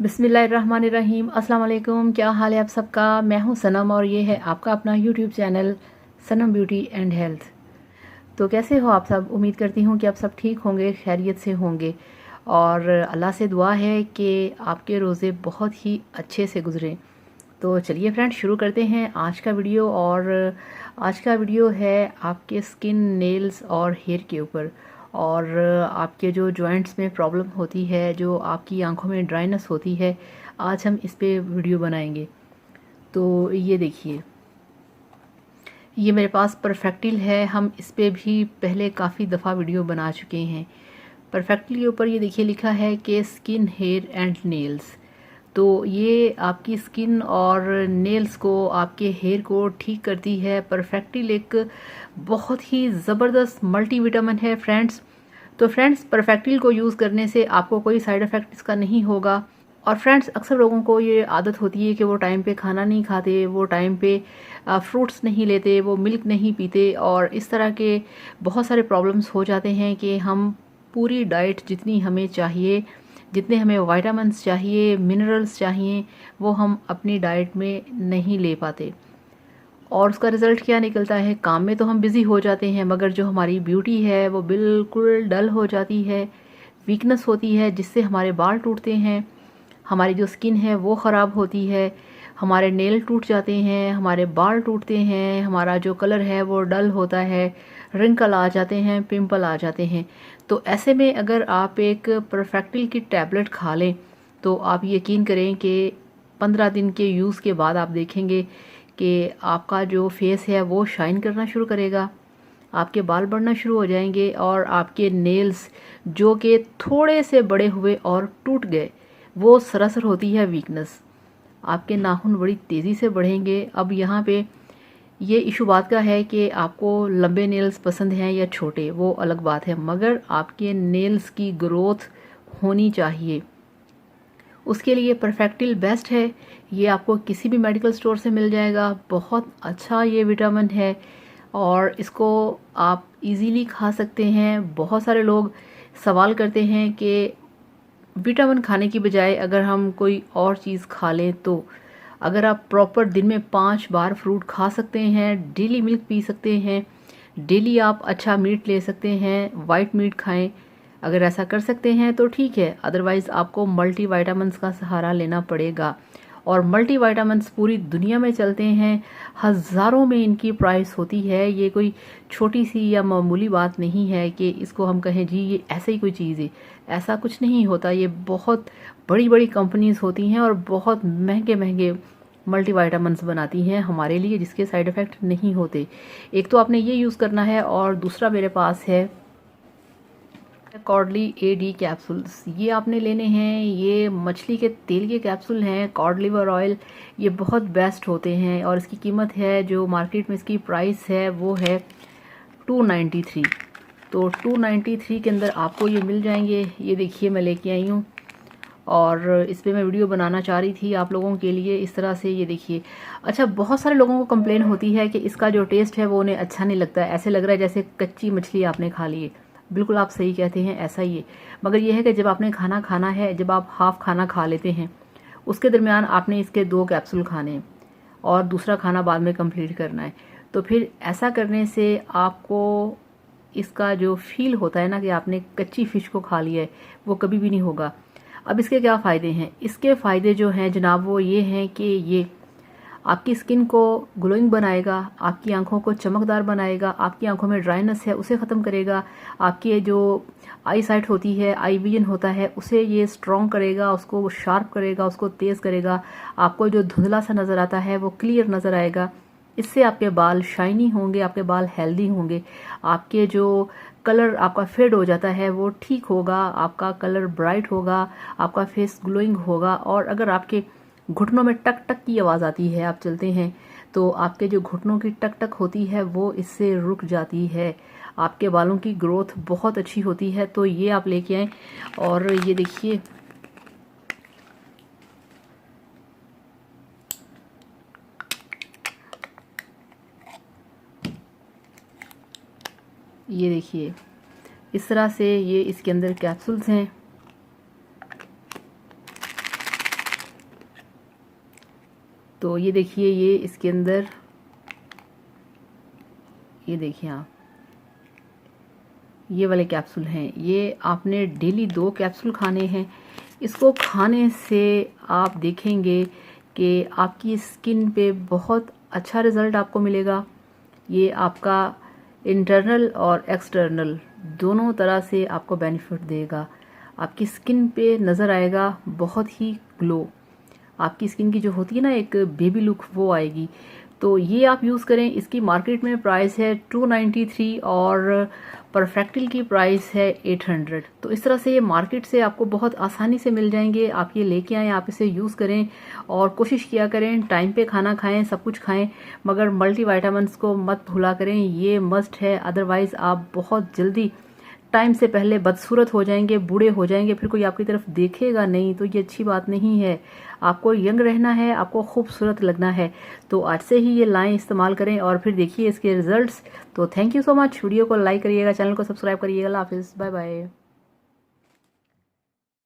बिस्मिल्लाहिर्रहमानिर्रहीम। अस्सलाम वालेकुम। क्या हाल है आप सबका। मैं हूं सनम और ये है आपका अपना YouTube channel Sanam beauty and health. तो कैसे हो आप सब। उम्मीद करती हूं कि आप सब ठीक होंगे, खैरियत से होंगे और अल्लाह से दुआ है कि आपके रोज़े बहुत ही अच्छे से गुजरें। तो चलिए फ्रेंड्स शुरू करते हैं आज का वीडियो। और आज का वीडियो है आपके स्किन, नेल्स और हेयर के ऊपर। और आपके जो जॉइंट्स में प्रॉब्लम होती है, जो आपकी आंखों में ड्राइनेस होती है, आज हम इस पे वीडियो बनाएंगे। तो ये देखिए, ये मेरे पास परफेक्टिल है। हम इस पे भी पहले काफ़ी दफ़ा वीडियो बना चुके हैं। परफेक्टिल के ऊपर ये देखिए लिखा है कि स्किन, हेयर एंड नेल्स। तो ये आपकी स्किन और नेल्स को, आपके हेयर को ठीक करती है। परफेक्टिल एक बहुत ही ज़बरदस्त मल्टीविटामिन है फ्रेंड्स। तो फ्रेंड्स, परफेक्टिल को यूज़ करने से आपको कोई साइड इफ़ेक्ट इसका नहीं होगा। और फ्रेंड्स, अक्सर लोगों को ये आदत होती है कि वो टाइम पे खाना नहीं खाते, वो टाइम पे फ्रूट्स नहीं लेते, वो मिल्क नहीं पीते और इस तरह के बहुत सारे प्रॉब्लम्स हो जाते हैं कि हम पूरी डाइट जितनी हमें चाहिए, जितने हमें विटामिन्स चाहिए, मिनरल्स चाहिए, वो हम अपनी डाइट में नहीं ले पाते। और उसका रिज़ल्ट क्या निकलता है, काम में तो हम बिज़ी हो जाते हैं मगर जो हमारी ब्यूटी है वो बिल्कुल डल हो जाती है, वीकनेस होती है जिससे हमारे बाल टूटते हैं, हमारी जो स्किन है वो ख़राब होती है, हमारे नेल टूट जाते हैं, हमारे बाल टूटते हैं, हमारा जो कलर है वो डल होता है, रिंकल आ जाते हैं, पिंपल आ जाते हैं। तो ऐसे में अगर आप एक परफेक्टिल की टैबलेट खा लें तो आप यकीन करें कि 15 दिन के यूज़ के बाद आप देखेंगे कि आपका जो फेस है वो शाइन करना शुरू करेगा, आपके बाल बढ़ना शुरू हो जाएंगे और आपके नेल्स जो कि थोड़े से बड़े हुए और टूट गए, वो सरासर होती है वीकनेस। आपके नाखून बड़ी तेज़ी से बढ़ेंगे। अब यहाँ पे ये इशू बात का है कि आपको लंबे नेल्स पसंद हैं या छोटे, वो अलग बात है, मगर आपके नेल्स की ग्रोथ होनी चाहिए। उसके लिए परफेक्टिल बेस्ट है। ये आपको किसी भी मेडिकल स्टोर से मिल जाएगा। बहुत अच्छा ये विटामिन है और इसको आप इजीली खा सकते हैं। बहुत सारे लोग सवाल करते हैं कि विटामिन खाने की बजाय अगर हम कोई और चीज़ खा लें तो। अगर आप प्रॉपर दिन में 5 बार फ्रूट खा सकते हैं, डेली मिल्क पी सकते हैं, डेली आप अच्छा मीट ले सकते हैं, वाइट मीट खाएं, अगर ऐसा कर सकते हैं तो ठीक है। अदरवाइज़ आपको मल्टी वाइटामिन्स का सहारा लेना पड़ेगा। और मल्टी वाइटामिन्स पूरी दुनिया में चलते हैं, हज़ारों में इनकी प्राइस होती है। ये कोई छोटी सी या मामूली बात नहीं है कि इसको हम कहें जी ये ऐसे ही कोई चीज़ है, ऐसा कुछ नहीं होता। ये बहुत बड़ी बड़ी कंपनीज होती हैं और बहुत महंगे महंगे मल्टीवाइटामिन्स बनाती हैं हमारे लिए, जिसके साइड इफ़ेक्ट नहीं होते। एक तो आपने ये यूज़ करना है और दूसरा मेरे पास है कॉडली AD कैप्सूल्स। ये आपने लेने हैं। ये मछली के तेल के कैप्सूल हैं, कॉड लिवर ऑयल। ये बहुत बेस्ट होते हैं और इसकी कीमत है, जो मार्केट में इसकी प्राइस है वो है 293। तो 293 के अंदर आपको ये मिल जाएंगे। ये देखिए मैं लेके आई हूँ और इस पर मैं वीडियो बनाना चाह रही थी आप लोगों के लिए इस तरह से। ये देखिए, अच्छा, बहुत सारे लोगों को कंप्लेन होती है कि इसका जो टेस्ट है वो उन्हें अच्छा नहीं लगता है, ऐसे लग रहा है जैसे कच्ची मछली आपने खा ली है। बिल्कुल आप सही कहते हैं, ऐसा ही है। मगर यह है कि जब आपने खाना खाना है, जब आप हाफ खाना खा लेते हैं, उसके दरमियान आपने इसके 2 कैप्सूल खाने हैं और दूसरा खाना बाद में कंप्लीट करना है। तो फिर ऐसा करने से आपको इसका जो फील होता है ना कि आपने कच्ची फ़िश को खा लिया है, वो कभी भी नहीं होगा। अब इसके क्या फ़ायदे हैं। इसके फ़ायदे जो हैं जनाब वो ये हैं कि ये आपकी स्किन को ग्लोइंग बनाएगा, आपकी आंखों को चमकदार बनाएगा, आपकी आंखों में ड्राइनेस है उसे ख़त्म करेगा, आपकी जो आई साइट होती है, आई विजन होता है, उसे ये स्ट्रॉन्ग करेगा, उसको शार्प करेगा, उसको तेज़ करेगा। आपको जो धुंधला सा नज़र आता है वो क्लियर नज़र आएगा। इससे आपके बाल शाइनी होंगे, आपके बाल हेल्दी होंगे, आपके जो कलर आपका फेड हो जाता है वो ठीक होगा, आपका कलर ब्राइट होगा, आपका फेस ग्लोइंग होगा। और अगर आपके घुटनों में टक टक की आवाज़ आती है, आप चलते हैं तो आपके जो घुटनों की टक टक होती है वो इससे रुक जाती है। आपके बालों की ग्रोथ बहुत अच्छी होती है। तो ये आप लेके आएँ। और ये देखिए, ये देखिए इस तरह से ये इसके अंदर कैप्सूल्स हैं। तो ये देखिए, ये इसके अंदर ये देखिए आप, ये वाले कैप्सूल हैं। ये आपने डेली 2 कैप्सूल खाने हैं। इसको खाने से आप देखेंगे कि आपकी स्किन पे बहुत अच्छा रिज़ल्ट आपको मिलेगा। ये आपका इंटरनल और एक्सटर्नल दोनों तरह से आपको बेनिफिट देगा। आपकी स्किन पे नज़र आएगा बहुत ही ग्लो। आपकी स्किन की जो होती है ना एक बेबी लुक, वो आएगी। तो ये आप यूज़ करें। इसकी मार्केट में प्राइस है 293 और परफेक्टिल की प्राइस है 800। तो इस तरह से ये मार्केट से आपको बहुत आसानी से मिल जाएंगे। आप ये लेके आएँ, आप इसे यूज़ करें और कोशिश किया करें टाइम पे खाना खाएं, सब कुछ खाएं, मगर मल्टीविटामिन्स को मत भूला करें। ये मस्ट है, अदरवाइज़ आप बहुत जल्दी टाइम से पहले बदसूरत हो जाएंगे, बूढ़े हो जाएंगे, फिर कोई आपकी तरफ देखेगा नहीं। तो ये अच्छी बात नहीं है। आपको यंग रहना है, आपको खूबसूरत लगना है। तो आज से ही ये लाएं, इस्तेमाल करें और फिर देखिए इसके रिजल्ट्स। तो thank you so much. Video को लाइक करिएगा, चैनल को सब्सक्राइब करिएगा। अल्लाह हाफिज़, बाय बाय।